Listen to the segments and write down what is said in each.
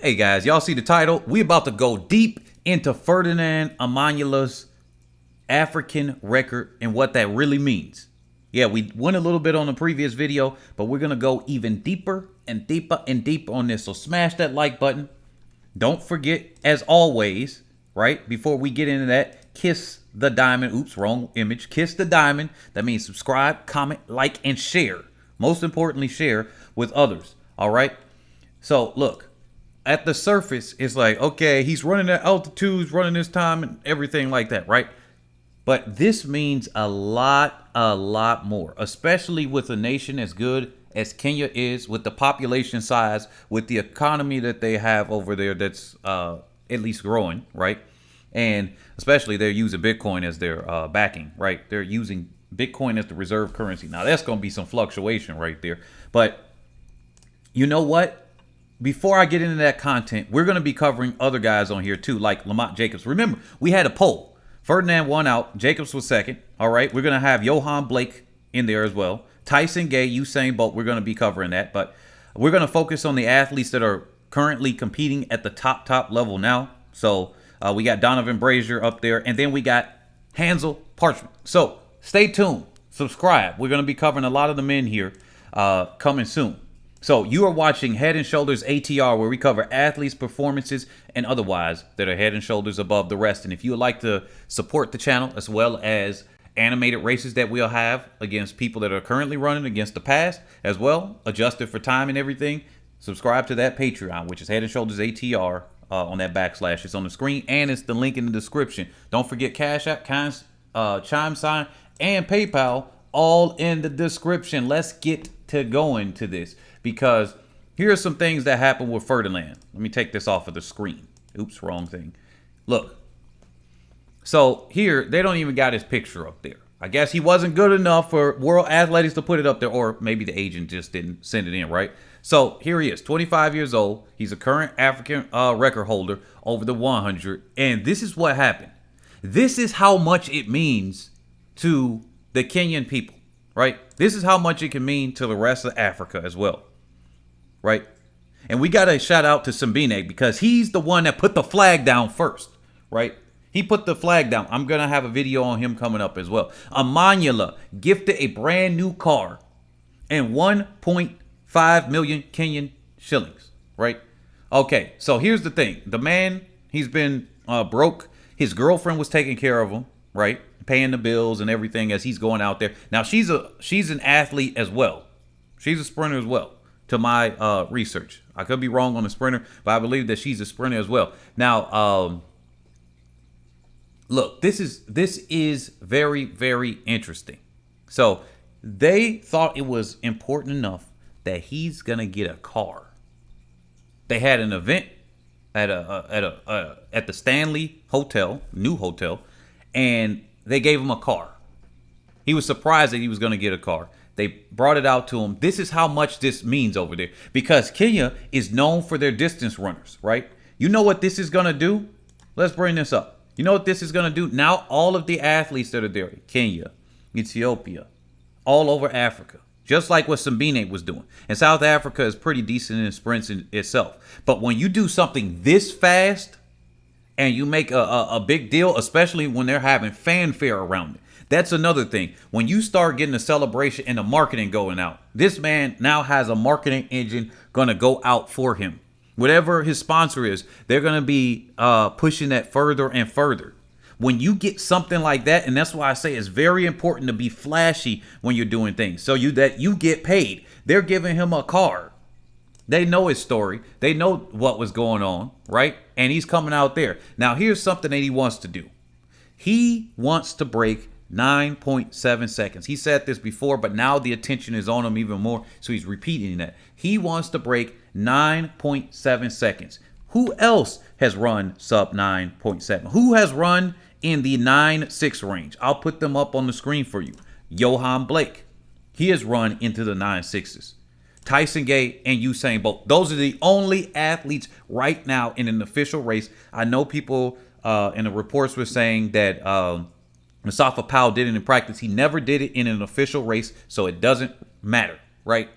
Hey guys, y'all see the title? We about to go deep into Ferdinand Omanyala's African record and what that really means. Yeah, we went a little bit on the previous video, but we're going to go even deeper and deeper and deeper on this. So smash that like button. Don't forget, as always, right, before we get into that, kiss the diamond. Oops, wrong image. Kiss the diamond. That means subscribe, comment, like, and share. Most importantly, share with others. All right? So, look. At the surface, it's like, okay, he's running at altitudes, running his time and everything like that, right? But this means a lot more, especially with a nation as good as Kenya is, with the population size, with the economy that they have over there that's at least growing, right? And especially they're using Bitcoin as their backing, right? They're using Bitcoin as the reserve currency. Now, that's going to be some fluctuation right there. But you know what? Before I get into that content, we're going to be covering other guys on here too, like Lamont Jacobs. Remember, we had a poll. Ferdinand won out. Jacobs was second. All right. We're going to have Johan Blake in there as well. Tyson Gay, Usain Bolt. We're going to be covering that. But we're going to focus on the athletes that are currently competing at the top level now. So we got Donovan Brazier up there. And then we got Hansel Parchment. So stay tuned. Subscribe. We're going to be covering a lot of the men here coming soon. So you are watching Head and Shoulders ATR, where we cover athletes' performances and otherwise that are head and shoulders above the rest. And if you would like to support the channel, as well as animated races that we'll have against people that are currently running against the past, as well, adjusted for time and everything, subscribe to that Patreon, which is Head and Shoulders ATR on that backslash. It's on the screen and it's the link in the description. Don't forget Cash App, Chime Sign, and PayPal, all in the description. Let's get to going to this. Because here are some things that happened with Ferdinand. Let me take this off of the screen. Oops, wrong thing. Look. So here, they don't even got his picture up there. I guess he wasn't good enough for World Athletics to put it up there. Or maybe the agent just didn't send it in, right? So here he is, 25 years old. He's a current African record holder over the 100. And this is what happened. This is how much it means to the Kenyan people, right? This is how much it can mean to the rest of Africa as well. Right? And we got to shout out to Simbine because he's the one that put the flag down first, right? He put the flag down. I'm going to have a video on him coming up as well. Omanyala gifted a brand new car and 1.5 million Kenyan shillings, right? Okay, so here's the thing. The man, he's been broke. His girlfriend was taking care of him, right? Paying the bills and everything as he's going out there. Now, she's an athlete as well. She's a sprinter as well. To my research, I could be wrong on the sprinter, but I believe that she's a sprinter as well. Now, look, this is very, very interesting. So they thought it was important enough that he's gonna get a car. They had an event at the Stanley Hotel, new hotel, and they gave him a car. He was surprised that he was gonna get a car. They brought it out to him. This is how much this means over there. Because Kenya is known for their distance runners, right? You know what this is going to do? Let's bring this up. You know what this is going to do? Now all of the athletes that are there, Kenya, Ethiopia, all over Africa, just like what Simbine was doing. And South Africa is pretty decent in sprints in itself. But when you do something this fast and you make a big deal, especially when they're having fanfare around it, that's another thing. When you start getting the celebration and the marketing going out, this man now has a marketing engine going to go out for him. Whatever his sponsor is, they're going to be pushing that further and further. When you get something like that, and that's why I say it's very important to be flashy when you're doing things, so that you get paid. They're giving him a car. They know his story. They know what was going on, right? And he's coming out there. Now, here's something that he wants to do. He wants to break 9.7 seconds. He said this before, but now the attention is on him even more, so he's repeating that. He wants to break 9.7 seconds. Who else has run sub 9.7? Who has run in the 9.6 range? I'll put them up on the screen for you. Johan Blake. He has run into the 9.6s. Tyson Gay and Usain Bolt. Those are the only athletes right now in an official race. I know people in the reports were saying that Mustafa Powell did it in practice. He never did it in an official race, so it doesn't matter, right?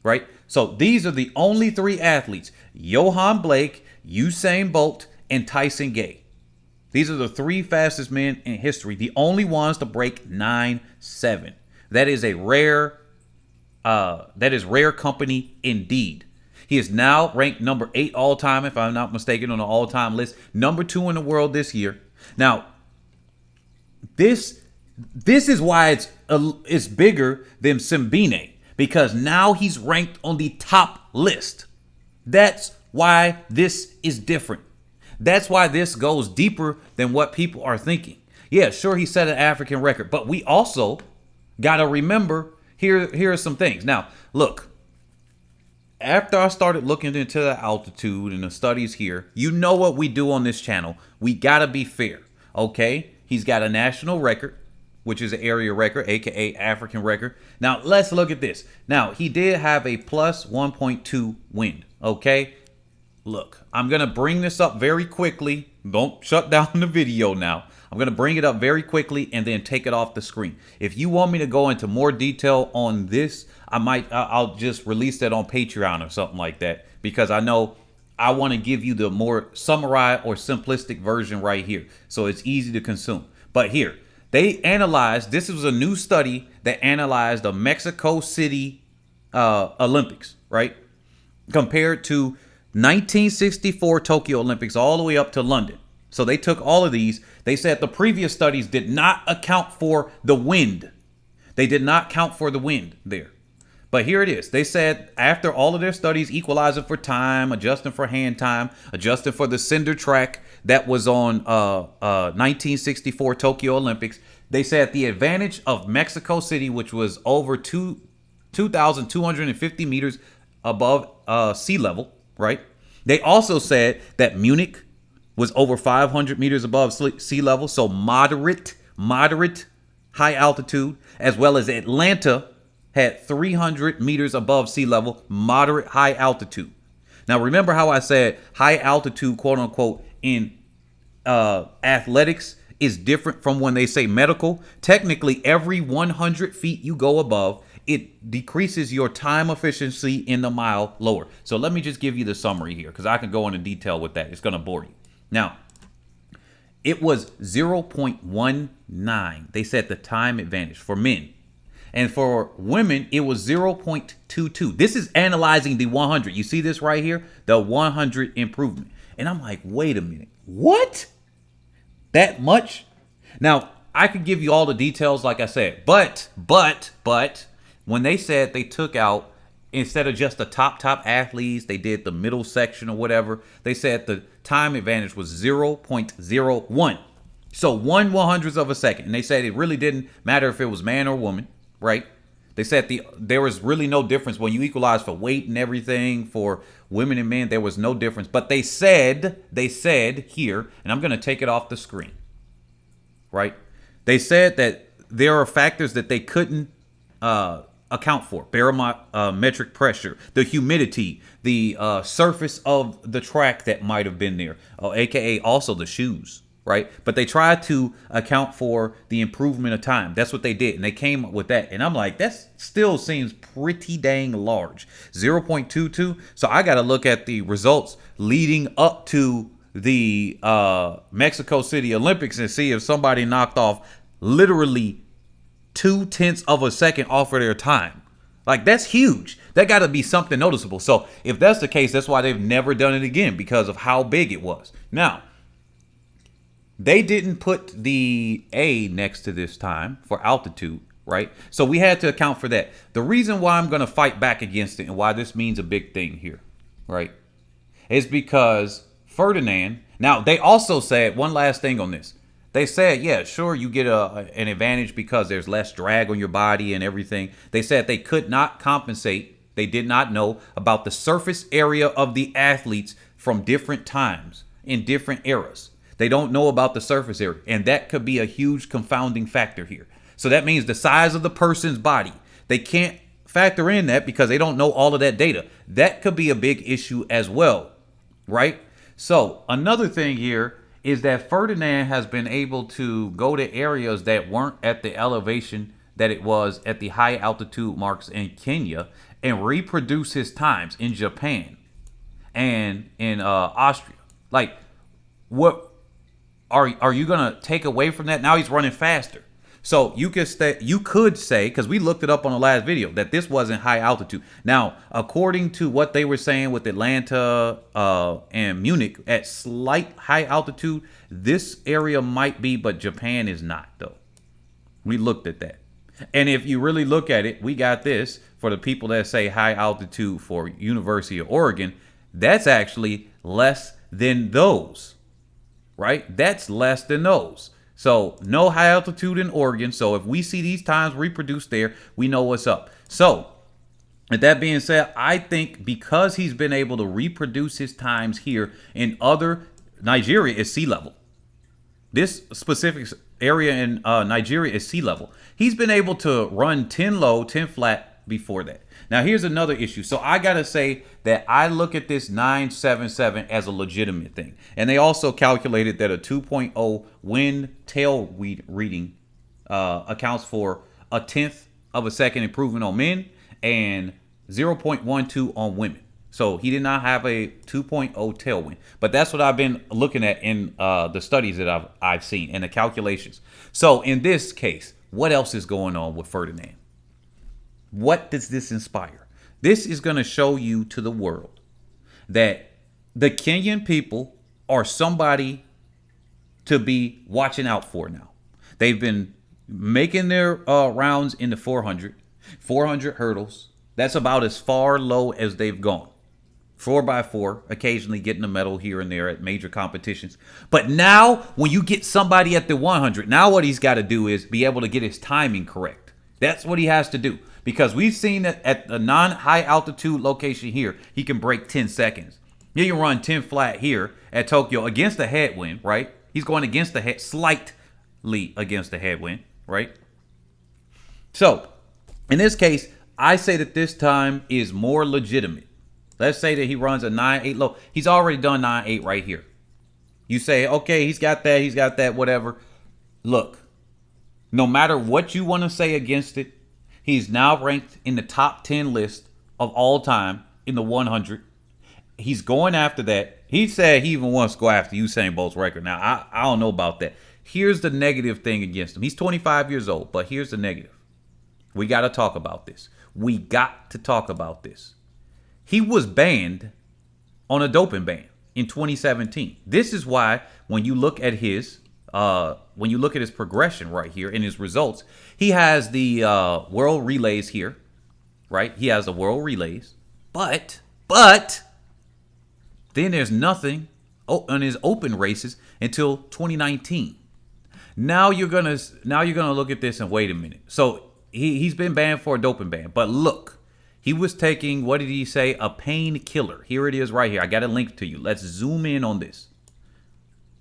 right? So these are the only three athletes: Johan Blake, Usain Bolt, and Tyson Gay. These are the three fastest men in history, the only ones to break 9.7. That is a rare company indeed. He is now ranked number 8 all time, if I'm not mistaken, on the all time list. Number 2 in the world this year. Now, this is why it's bigger than Simbine, because now he's ranked on the top list. That's why this is different. That's why this goes deeper than what people are thinking. Yeah, sure, he set an African record, but we also got to remember, here are some things. Now, look, after I started looking into the altitude and the studies here, you know what we do on this channel. We got to be fair, okay? He's got a national record, which is an area record, aka African record. Now, let's look at this. Now, he did have a plus 1.2 wind, okay? Look, I'm going to bring this up very quickly. Don't shut down the video now. I'm going to bring it up very quickly and then take it off the screen. If you want me to go into more detail on this, I'll just release that on Patreon or something like that, because I know I want to give you the more summarized or simplistic version right here, so it's easy to consume. But here, they analyzed, this was a new study that analyzed the Mexico City Olympics, right? Compared to 1964 Tokyo Olympics all the way up to London. So they took all of these. They said the previous studies did not account for the wind. They did not count for the wind there. But here it is. They said after all of their studies, equalizing for time, adjusting for hand time, adjusting for the cinder track that was on 1964 Tokyo Olympics, they said the advantage of Mexico City, which was over 2,250 meters above sea level, right? They also said that Munich was over 500 meters above sea level, so moderate high altitude, as well as Atlanta had 300 meters above sea level, moderate high altitude. Now, remember how I said high altitude, quote unquote, in athletics is different from when they say medical. Technically, every 100 feet you go above, it decreases your time efficiency in the mile lower. So let me just give you the summary here, because I can go into detail with that. It's going to bore you. Now, it was 0.19. They said the time advantage for men. And for women, it was 0.22. This is analyzing the 100. You see this right here? The 100 improvement. And I'm like, wait a minute. What? That much? Now, I could give you all the details, like I said. But, when they said they took out, instead of just the top athletes, they did the middle section or whatever, they said the time advantage was 0.01. So 1/100th of a second. And they said it really didn't matter if it was man or woman, right? They said there was really no difference when you equalize for weight and everything for women and men. There was no difference. But they said here, and I'm going to take it off the screen, right? They said that there are factors that they couldn't account for: barometric pressure, the humidity, the surface of the track that might have been there, aka also the shoes, right? But they tried to account for the improvement of time. That's what they did, and they came up with that. And I'm like, that still seems pretty dang large, 0.22. So I got to look at the results leading up to the Mexico City Olympics and see if somebody knocked off literally 0.2 of a second off of their time. Like, that's huge. That got to be something noticeable. So if that's the case, that's why they've never done it again, because of how big it was. Now, they didn't put the A next to this time for altitude, right? So we had to account for that. The reason why I'm going to fight back against it and why this means a big thing here, right, is because Ferdinand, now they also said one last thing on this. They said, yeah, sure, you get an advantage because there's less drag on your body and everything. They said they could not compensate. They did not know about the surface area of the athletes from different times in different eras. They don't know about the surface area, and that could be a huge confounding factor here. So that means the size of the person's body. They can't factor in that because they don't know all of that data. That could be a big issue as well, right? So another thing here is that Ferdinand has been able to go to areas that weren't at the elevation that it was at the high altitude marks in Kenya. and reproduce his times in Japan and in Austria. Like, what are you gonna take away from that? Now he's running faster. So you could say, because we looked it up on the last video, that this wasn't high altitude. Now, according to what they were saying with Atlanta and Munich at slight high altitude, this area might be, but Japan is not, though. We looked at that. And if you really look at it, we got this for the people that say high altitude for University of Oregon. That's actually less than those, right? That's less than those. So no high altitude in Oregon. So if we see these times reproduced there, we know what's up. So with that being said, I think because he's been able to reproduce his times here in other, Nigeria is sea level. This specific area in Nigeria is sea level. He's been able to run 10 low, 10 flat before that. Now, here's another issue. So I got to say that I look at this 977 as a legitimate thing. And they also calculated that a 2.0 wind tail reading accounts for a tenth of a second improvement on men and 0.12 on women. So he did not have a 2.0 tailwind. But that's what I've been looking at in the studies that I've seen and the calculations. So in this case, what else is going on with Ferdinand? What does this inspire? This is going to show you to the world that the Kenyan people are somebody to be watching out for now. They've been making their rounds in the 400 hurdles. That's about as far low as they've gone. 4x4, occasionally getting a medal here and there at major competitions. But now, when you get somebody at the 100, now what he's got to do is be able to get his timing correct. That's what he has to do. Because we've seen that at the non-high altitude location here, he can break 10 seconds. He can run 10 flat here at Tokyo against the headwind, right? He's going against the head, slightly against the headwind, right? So, in this case, I say that this time is more legitimate. Let's say that he runs a 9.8 low. He's already done 9.8 right here. You say, okay, he's got that, whatever. Look, no matter what you want to say against it, he's now ranked in the top 10 list of all time in the 100. He's going after that. He said he even wants to go after Usain Bolt's record. Now, I don't know about that. Here's the negative thing against him. He's 25 years old, but here's the negative. We got to talk about this. We got to talk about this. He was banned on a doping ban in 2017. This is why when you look at his progression right here in his results, he has the world relays here, right? He has the world relays, but then there's nothing on his open races until 2019. Now you're gonna look at this and wait a minute. So he's been banned for a doping ban, but look. He was taking, what did he say? A painkiller. Here it is right here. I got a link to you. Let's zoom in on this.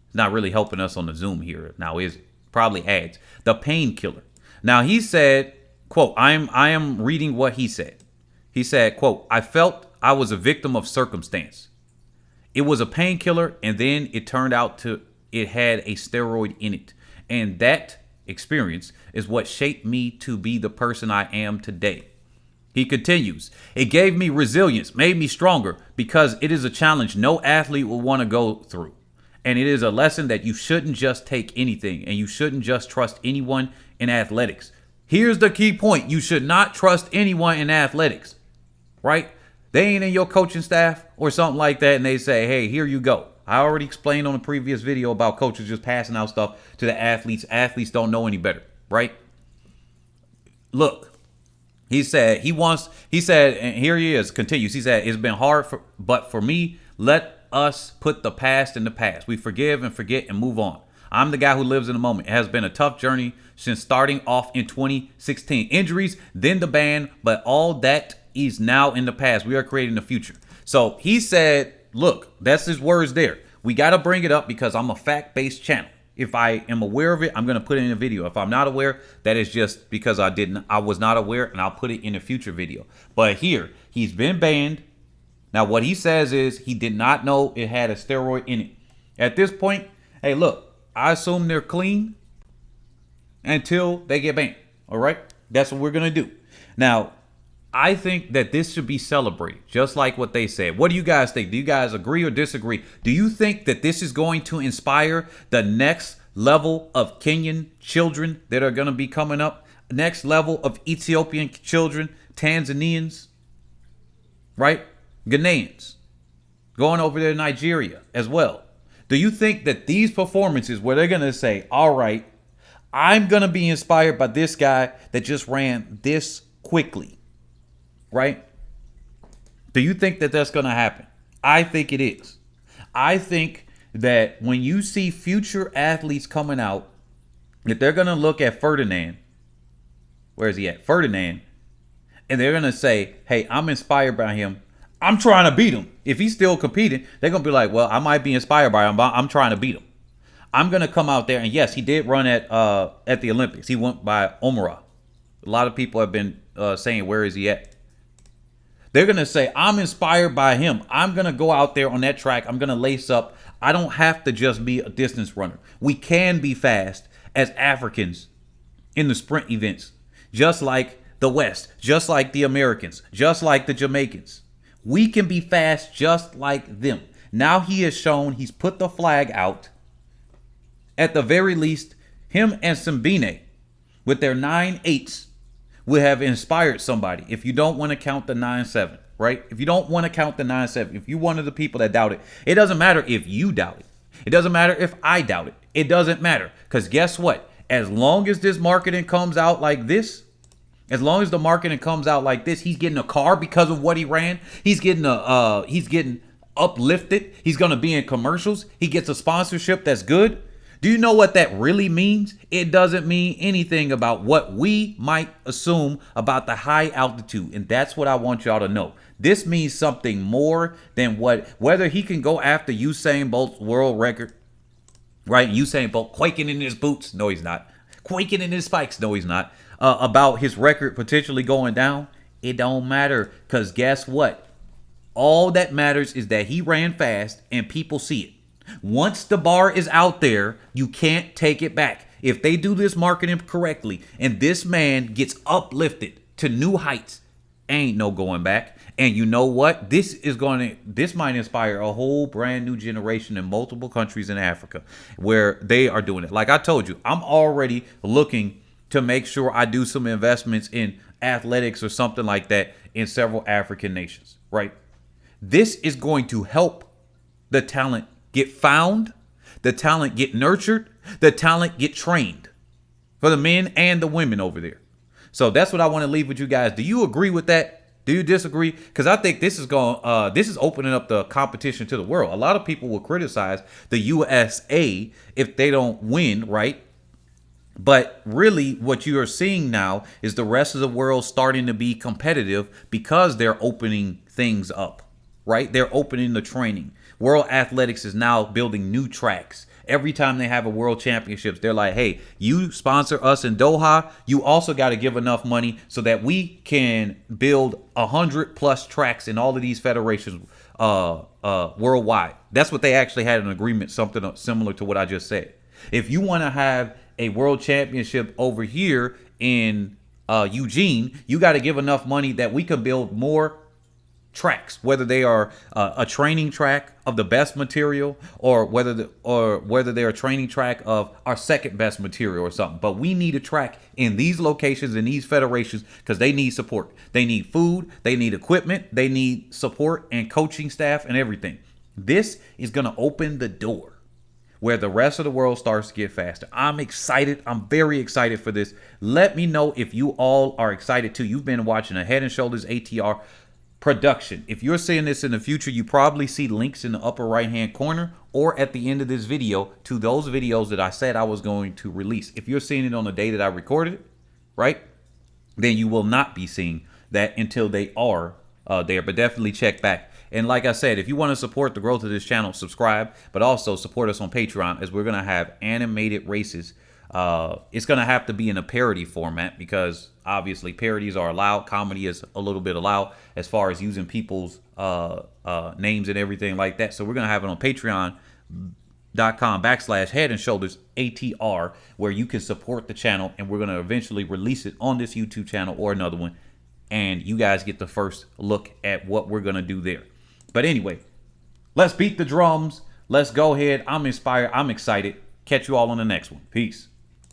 It's not really helping us on the zoom here now, is it? Probably ads. The painkiller. Now he said, quote, I am reading what he said. He said, quote, I felt I was a victim of circumstance. It was a painkiller, and then it turned out it had a steroid in it. And that experience is what shaped me to be the person I am today. He continues, it gave me resilience, made me stronger, because it is a challenge no athlete will want to go through. And it is a lesson that you shouldn't just take anything, and you shouldn't just trust anyone in athletics. Here's the key point. You should not trust anyone in athletics, right? They ain't in your coaching staff or something like that, and they say, hey, here you go. I already explained on a previous video about coaches just passing out stuff to the athletes. Athletes don't know any better, right? Look. He said, and here he is, continues. He said, it's been hard, but for me, let us put the past in the past. We forgive and forget and move on. I'm the guy who lives in the moment. It has been a tough journey since starting off in 2016. Injuries, then the ban, but all that is now in the past. We are creating the future. So he said, look, that's his words there. We got to bring it up because I'm a fact-based channel. If I am aware of it, I'm going to put it in a video. If I'm not aware, that is just because I was not aware, and I'll put it in a future video. But here, he's been banned. Now, what he says is he did not know it had a steroid in it. At this point, hey, look, I assume they're clean until they get banned. All right? That's what we're going to do. Now, I think that this should be celebrated, just like what they said. What do you guys think? Do you guys agree or disagree? Do you think that this is going to inspire the next level of Kenyan children that are going to be coming up? Next level of Ethiopian children, Tanzanians, right? Ghanaians, going over there to Nigeria as well. Do you think that these performances where they're going to say, all right, I'm going to be inspired by this guy that just ran this quickly, right? Do you think that that's going to happen? I think it is. I think that when you see future athletes coming out, that they're going to look at Ferdinand. Where is he at? Ferdinand. And they're going to say, hey, I'm inspired by him. I'm trying to beat him. If he's still competing, they're going to be like, well, I might be inspired by him, but I'm trying to beat him. I'm going to come out there. And yes, he did run at the Olympics. He went by Omyala. A lot of people have been saying, where is he at? They're going to say, I'm inspired by him. I'm going to go out there on that track. I'm going to lace up. I don't have to just be a distance runner. We can be fast as Africans in the sprint events, just like the West, just like the Americans, just like the Jamaicans. We can be fast just like them. Now he has shown, he's put the flag out. At the very least, him and Simbine with their 9.8s would have inspired somebody. If you don't want to count the 9.7, right? If you don't want to count the 9.7, if you're one of the people that doubt it, it doesn't matter if you doubt it. It doesn't matter if I doubt it. It doesn't matter. Because guess what? As long as this marketing comes out like this, as long as the marketing comes out like this, he's getting a car because of what he ran. He's getting uplifted. He's going to be in commercials. He gets a sponsorship that's good. Do you know what that really means? It doesn't mean anything about what we might assume about the high altitude. And that's what I want y'all to know. This means something more than whether he can go after Usain Bolt's world record, right? Usain Bolt quaking in his boots. No, he's not. Quaking in his spikes. No, he's not. About his record potentially going down. It don't matter, because guess what? All that matters is that he ran fast and people see it. Once the bar is out there, you can't take it back. If they do this marketing correctly and this man gets uplifted to new heights, ain't no going back. And you know what? This might inspire a whole brand new generation in multiple countries in Africa where they are doing it. Like I told you, I'm already looking to make sure I do some investments in athletics or something like that in several African nations, right? This is going to help the talent get found, the talent get nurtured, the talent get trained for the men and the women over there. So that's what I want to leave with you guys. Do you agree with that? Do you disagree? Because I think this is opening up the competition to the world. A lot of people will criticize the USA if they don't win, right? But really what you are seeing now is the rest of the world starting to be competitive because they're opening things up, right? They're opening the training. World Athletics is now building new tracks. Every time they have a world championships, they're like, hey, you sponsor us in Doha. You also got to give enough money so that we can build 100+ tracks in all of these federations worldwide. That's what they actually had an agreement, something similar to what I just said. If you want to have a world championship over here in Eugene, you got to give enough money that we can build more tracks, whether they are a training track of the best material or whether they're a training track of our second best material or something. But we need a track in these locations, in these federations, because they need support. They need food, they need equipment, they need support and coaching staff and everything. This is going to open the door where the rest of the world starts to get faster. I'm excited. I'm very excited for this. Let me know if you all are excited too. You've been watching a Head and Shoulders ATR production. If you're seeing this in the future, you probably see links in the upper right hand corner or at the end of this video to those videos that I said I was going to release. If you're seeing it on the day that I recorded it, right, then you will not be seeing that until they are there. But definitely check back. And like I said, if you want to support the growth of this channel, subscribe, but also support us on Patreon, as we're going to have animated races. It's going to have to be in a parody format because obviously parodies are allowed. Comedy is a little bit allowed as far as using people's names and everything like that. So we're going to have it on patreon.com/HeadAndShoulders ATR, where you can support the channel, and we're going to eventually release it on this YouTube channel or another one and you guys get the first look at what we're going to do there. But anyway, let's beat the drums. Let's go ahead. I'm inspired. I'm excited. Catch you all on the next one. Peace.